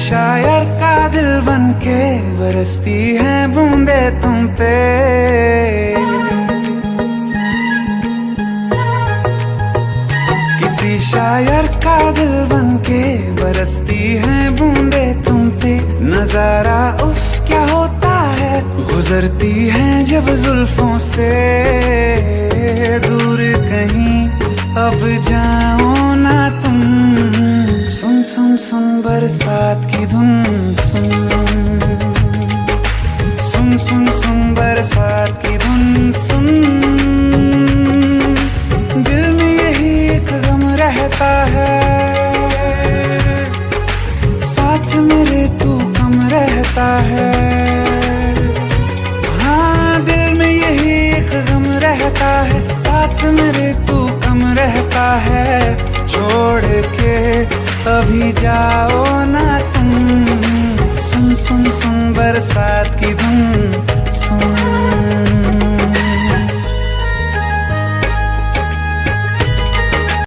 शायर का दिल बनके बरसती है बूंदे तुम पे। किसी शायर का दिल बनके बरसती है बूंदे तुम पे। नजारा उफ क्या होता है, गुजरती है जब जुल्फों से। दूर कहीं अब जाओ ना तुम, सुन सुन सुन बरसात की धुन। सुन सुन सुन सुन बरसात की धुन। सुन दिल में यही एक गम रहता है, साथ मेरे तू कम रहता है। हाँ दिल में यही एक गम रहता है, साथ मेरे तू कम रहता है। छोड़ के अभी जाओ ना तुम, सुन सुन सुन बरसात की धुन। सुन